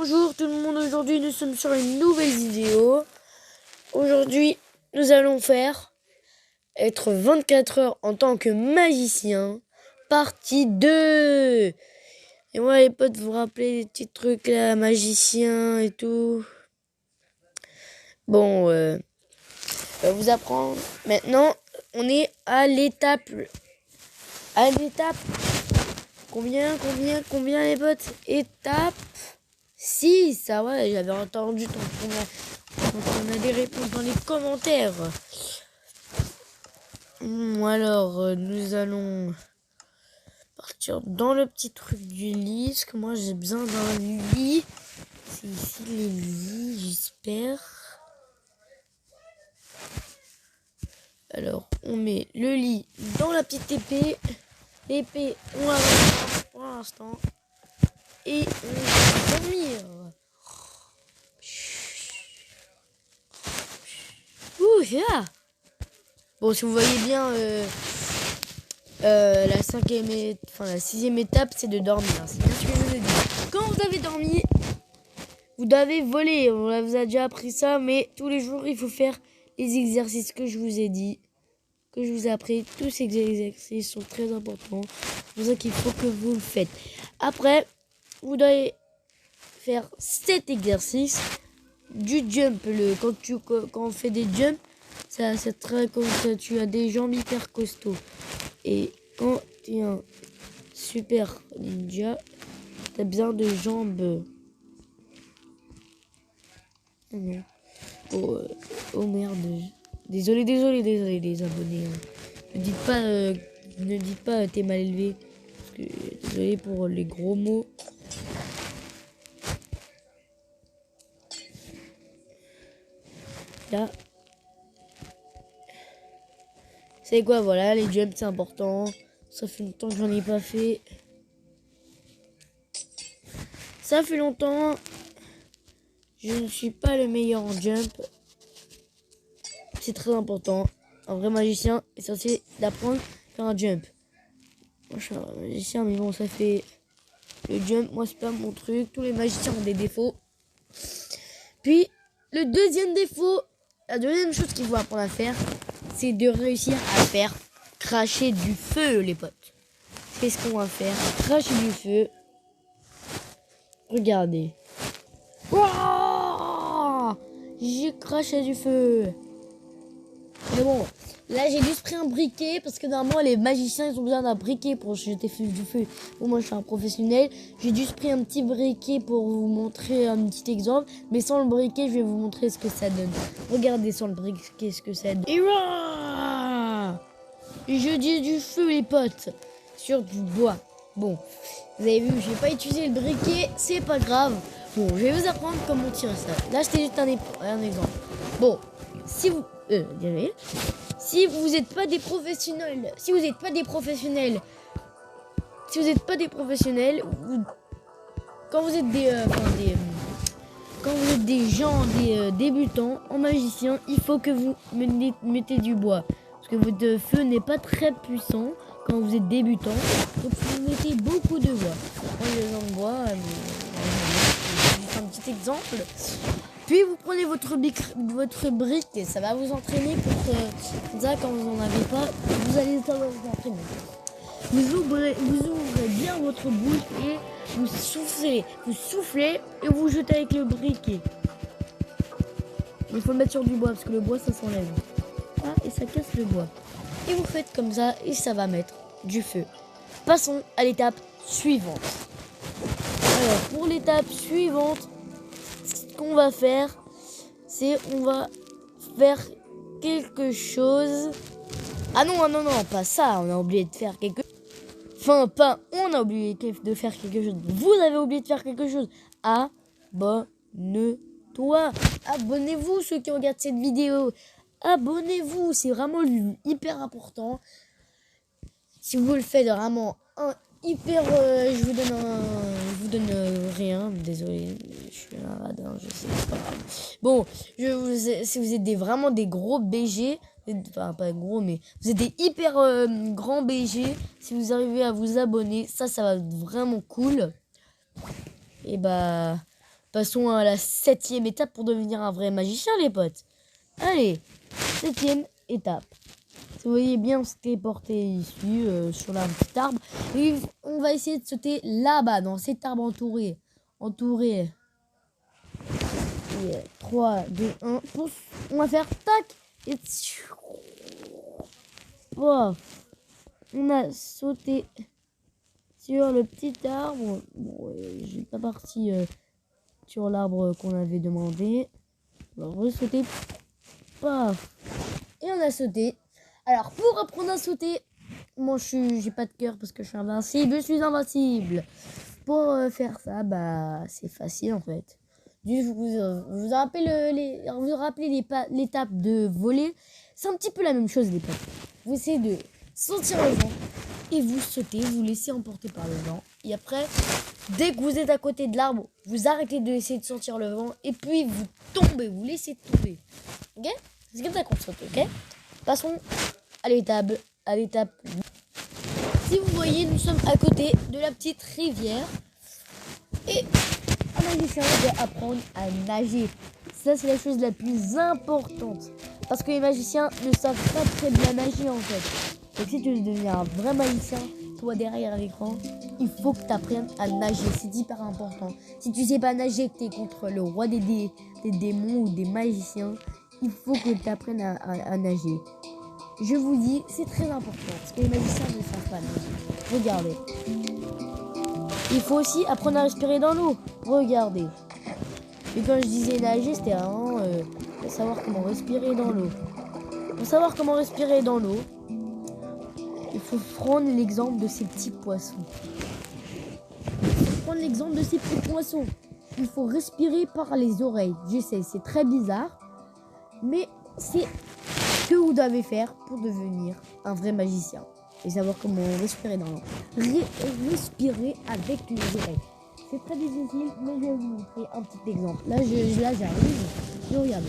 Bonjour tout le monde, aujourd'hui nous sommes sur une nouvelle vidéo. Aujourd'hui nous allons faire être 24 heures en tant que magicien, partie 2. Et moi les potes, vous rappelez les petits trucs là, magicien et tout. Bon, vous apprendre. Maintenant on est à l'étape. Combien les potes? Étape 6, ah ouais, j'avais entendu on a des réponses dans les commentaires. Alors, nous allons partir dans le petit truc du lit, parce que moi j'ai besoin d'un lit. C'est ici les lits, j'espère. Alors, on met le lit dans la petite épée. L'épée, on la met pour l'instant. Et on va dormir. Ouh, yeah. Bon, si vous voyez bien, la sixième étape, c'est de dormir. C'est bien ce que je vous ai dit. Quand vous avez dormi, vous devez voler. On vous a déjà appris ça, mais tous les jours, il faut faire les exercices que je vous ai dit, que je vous ai appris. Tous ces exercices sont très importants. C'est pour ça qu'il faut que vous le faites. Après, vous devez faire 7 exercices du jump. Quand on fait des jumps, c'est très comme ça. Tu as des jambes hyper costauds. Et quand tu es un super ninja, tu as besoin de jambes. Oh merde. Désolé les abonnés. Ne dites pas t'es mal élevé. Parce que, désolé pour les gros mots. Là. C'est quoi, voilà, les jumps c'est important. Ça fait longtemps que j'en ai pas fait. Ça fait longtemps. Je ne suis pas le meilleur en jump. C'est très important. Un vrai magicien est censé d'apprendre à faire un jump. Moi je suis un magicien, mais bon, ça fait le jump. Moi c'est pas mon truc. Tous les magiciens ont des défauts. Puis le deuxième défaut, la deuxième chose qu'il faut apprendre à faire, c'est de réussir à faire cracher du feu, les potes. Qu'est-ce qu'on va faire? Cracher du feu. Regardez. Wow, j'ai craché du feu. Mais bon, là j'ai juste pris un briquet parce que normalement les magiciens ils ont besoin d'un briquet pour jeter du feu. Bon, moi je suis un professionnel, j'ai juste pris un petit briquet pour vous montrer un petit exemple, mais sans le briquet je vais vous montrer ce que ça donne. Regardez sans le briquet ce que ça donne. Et voilà, je dis du feu les potes sur du bois. Bon, vous avez vu, j'ai pas utilisé le briquet, c'est pas grave. Bon, je vais vous apprendre comment tirer ça. Là c'était juste un exemple. Bon, si vous n'êtes pas des professionnels, quand vous êtes des gens, des débutants en magicien, il faut que vous mettez du bois. Parce que votre feu n'est pas très puissant quand vous êtes débutant. Donc vous mettez beaucoup de bois. Moi j'ai besoin de bois, juste un petit exemple. Puis vous prenez votre brique et ça va vous entraîner pour ça quand vous n'en avez pas, vous allez vous entraîner. Vous ouvrez bien votre bouche et vous soufflez et vous jetez avec le briquet. Il faut le mettre sur du bois parce que le bois ça s'enlève. Ah, et ça casse le bois. Et vous faites comme ça et ça va mettre du feu. Passons à l'étape suivante. Alors pour l'étape suivante, ce qu'on va faire, c'est on va faire quelque chose. Ah non, pas ça, on a oublié de faire quelque chose. Enfin, pas on a oublié de faire quelque chose. Vous avez oublié de faire quelque chose. Abonne-toi. Abonnez-vous ceux qui regardent cette vidéo. Abonnez-vous, c'est vraiment hyper important. Si vous le faites vraiment hyper, je vous donne rien, désolé, je suis un radin, je sais pas. Bon, si vous êtes vraiment des gros BG, enfin pas gros, mais vous êtes des hyper grands BG, si vous arrivez à vous abonner, ça va être vraiment cool. Et bah, Passons à la 7e étape pour devenir un vrai magicien, les potes. Allez, 7e étape. Si vous voyez bien, on s'était porté ici, sur un petit arbre. Et on va essayer de sauter là-bas, dans cet arbre entouré. Entouré. Et 3, 2, 1. Pousse. On va faire tac. Et wow. On a sauté sur le petit arbre. Bon, j'ai pas parti sur l'arbre qu'on avait demandé. On va re-sauter. Paf. Et on a sauté. Alors, pour apprendre à sauter, moi, j'ai pas de cœur parce que je suis invincible. Je suis invincible. Pour faire ça, bah, c'est facile en fait. Vous rappelez l'étape de voler. C'est un petit peu la même chose, les potes. Vous essayez de sentir le vent et vous sautez, vous laissez emporter par le vent. Et après, dès que vous êtes à côté de l'arbre, vous arrêtez d'essayer de sentir le vent et puis vous tombez, vous laissez tomber. Ok? C'est comme ça qu'on saute, ok? Passons à l'étape. Si vous voyez, nous sommes à côté de la petite rivière. Et un magicien doit apprendre à nager. Ça, c'est la chose la plus importante. Parce que les magiciens ne savent pas très bien nager, en fait. Donc, si tu veux devenir un vrai magicien, toi derrière l'écran, il faut que tu apprennes à nager. C'est hyper important. Si tu sais pas nager, que tu es contre le roi des démons ou des magiciens, il faut que tu apprennes à nager. Je vous dis, c'est très important. Parce que les magiciens ne savent pas nager. Regardez. Il faut aussi apprendre à respirer dans l'eau. Regardez. Et quand je disais nager, c'était vraiment savoir comment respirer dans l'eau. Pour savoir comment respirer dans l'eau, il faut prendre l'exemple de ces petits poissons. Il faut respirer par les oreilles. Je sais, c'est très bizarre. Mais c'est ce que vous devez faire pour devenir un vrai magicien. Et savoir comment respirer dans l'eau. Respirer avec les oreilles. C'est très difficile, mais je vais vous montrer un petit exemple. Là, j'arrive. Et regardez.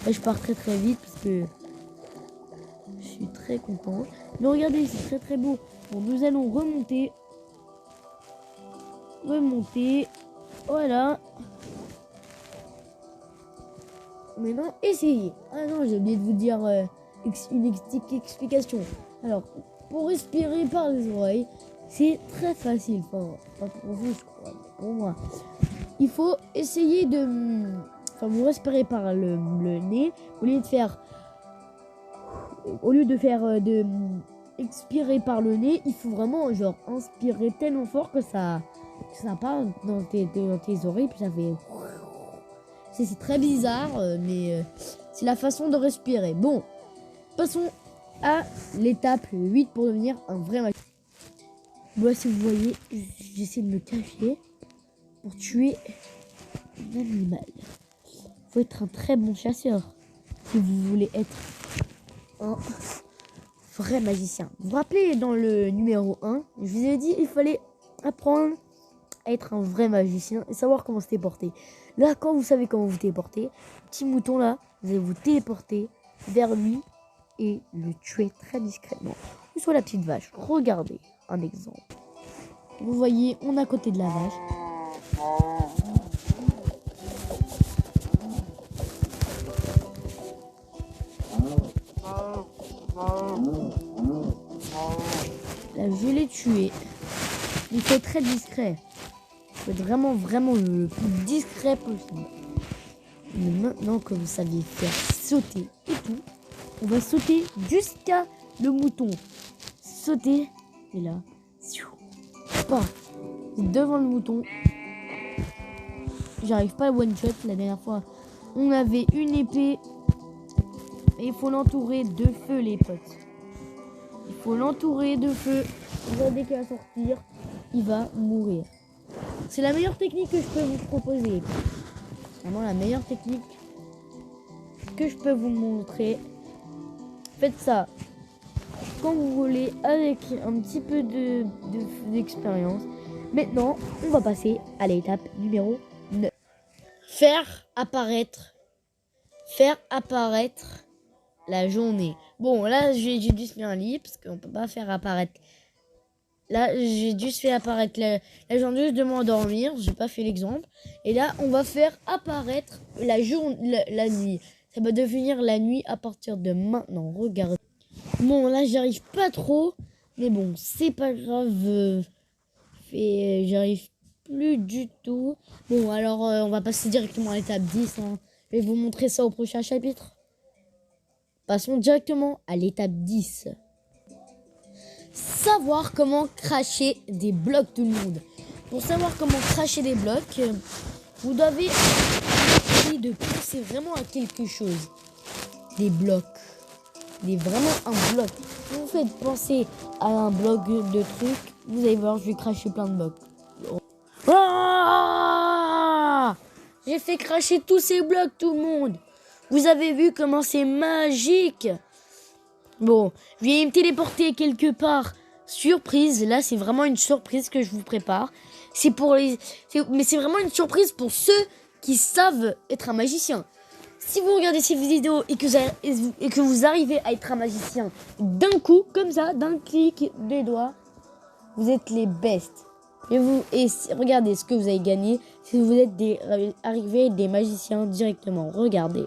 Là, je pars très très vite parce que je suis très content. Mais regardez, c'est très très beau. Bon, nous allons remonter. Voilà. Maintenant, essayez. Ah non, j'ai oublié de vous dire une explication. Alors, pour respirer par les oreilles, c'est très facile. Enfin, pas pour vous, je crois, mais pour moi. Il faut essayer de... Enfin, vous respirez par le nez. Au lieu de faire expirer par le nez, il faut vraiment genre inspirer tellement fort que ça part dans tes oreilles, puis ça fait... C'est très bizarre, mais c'est la façon de respirer. Bon, passons à l'étape 8 pour devenir un vrai magicien. Moi, si vous voyez, j'essaie de me cacher pour tuer un animal. Il faut être un très bon chasseur si vous voulez être un vrai magicien. Vous vous rappelez dans le numéro 1, je vous ai dit il fallait apprendre à être un vrai magicien et savoir comment se téléporter. Là, quand vous savez comment vous téléporter, petit mouton là, vous allez vous téléporter vers lui et le tuer très discrètement. Ou soit la petite vache. Regardez un exemple. Vous voyez, on est à côté de la vache. Là, je l'ai tué. Il faut être très discret. Il faut être vraiment le plus discret possible. Mais maintenant que vous saviez faire sauter et tout, on va sauter jusqu'à le mouton. Sauter. Et là, devant le mouton. J'arrive pas à one shot. La dernière fois, on avait une épée. Et il faut l'entourer de feu, les potes. Il faut l'entourer de feu. Dès qu'il va sortir, il va mourir. C'est la meilleure technique que je peux vous proposer. Vraiment la meilleure technique que je peux vous montrer. Faites ça quand vous voulez avec un petit peu d'expérience. Maintenant, on va passer à l'étape numéro 9. Faire apparaître la journée. Bon, là, j'ai dû se mettre un lit parce qu'on peut pas faire apparaître Là, j'ai juste fait apparaître là, je viens juste de m'endormir, j'ai pas fait l'exemple. Et là, on va faire apparaître la nuit. Ça va devenir la nuit à partir de maintenant. Regardez. Bon, là, j'y arrive pas trop. Mais bon, c'est pas grave. J'y arrive plus du tout. Bon, alors, on va passer directement à l'étape 10. Hein. Je vais vous montrer ça au prochain chapitre. Passons directement à l'étape 10. Savoir comment cracher des blocs, tout le monde. Pour savoir comment cracher des blocs, vous devez essayer de penser vraiment à quelque chose. Des blocs. Vraiment un bloc. Si vous faites penser à un bloc de trucs, vous allez voir, je vais cracher plein de blocs. Ah, j'ai fait cracher tous ces blocs, tout le monde. Vous avez vu comment c'est magique. Bon, je vais me téléporter quelque part. Surprise, là c'est vraiment une surprise que je vous prépare. Mais c'est vraiment une surprise pour ceux qui savent être un magicien. Si vous regardez cette vidéo et que vous arrivez à être un magicien d'un coup, comme ça, d'un clic des doigts, vous êtes les bestes. Regardez ce que vous avez gagné si vous êtes arrivés des magiciens directement. Regardez.